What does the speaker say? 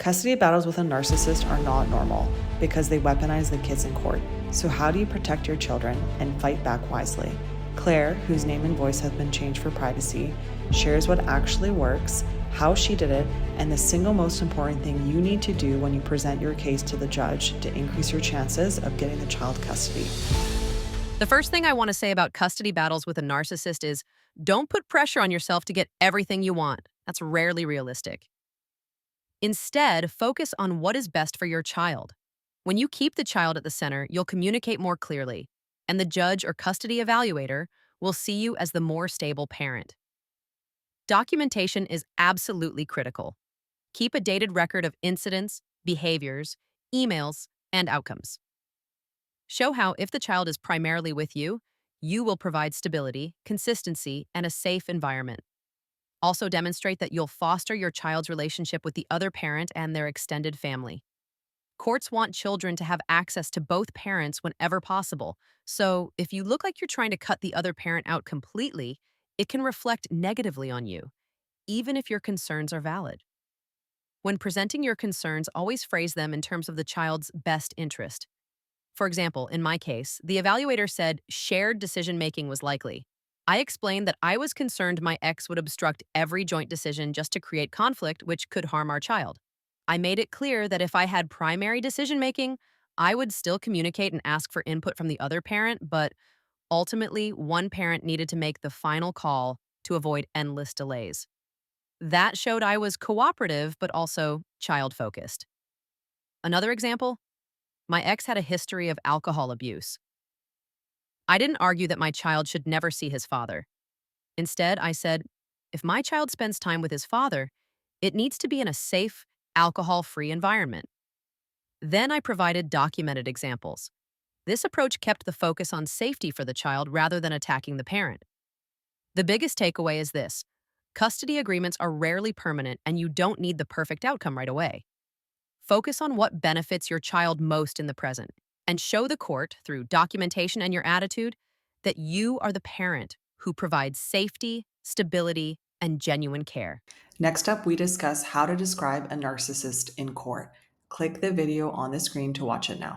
Custody battles with a narcissist are not normal because they weaponize the kids in court. So how do you protect your children and fight back wisely? Claire, whose name and voice have been changed for privacy, shares what actually works, how she did it, and the single most important thing you need to do when you present your case to the judge to increase your chances of getting the child custody. The first thing I want to say about custody battles with a narcissist is don't put pressure on yourself to get everything you want. That's rarely realistic. Instead, focus on what is best for your child. When you keep the child at the center, you'll communicate more clearly, and the judge or custody evaluator will see you as the more stable parent. Documentation is absolutely critical. Keep a dated record of incidents, behaviors, emails, and outcomes. Show how, if the child is primarily with you, you will provide stability, consistency, and a safe environment. Also demonstrate that you'll foster your child's relationship with the other parent and their extended family. Courts want children to have access to both parents whenever possible, so if you look like you're trying to cut the other parent out completely, it can reflect negatively on you, even if your concerns are valid. When presenting your concerns, always phrase them in terms of the child's best interest. For example, in my case, the evaluator said shared decision-making was likely. I explained that I was concerned my ex would obstruct every joint decision just to create conflict, which could harm our child. I made it clear that if I had primary decision-making, I would still communicate and ask for input from the other parent, but ultimately, one parent needed to make the final call to avoid endless delays. That showed I was cooperative, but also child-focused. Another example? My ex had a history of alcohol abuse. I didn't argue that my child should never see his father. Instead, I said, if my child spends time with his father, it needs to be in a safe, alcohol-free environment. Then I provided documented examples. This approach kept the focus on safety for the child rather than attacking the parent. The biggest takeaway is this: custody agreements are rarely permanent, and you don't need the perfect outcome right away. Focus on what benefits your child most in the present, and show the court, through documentation and your attitude, that you are the parent who provides safety, stability, and genuine care. Next up, we discuss how to describe a narcissist in court. Click the video on the screen to watch it now.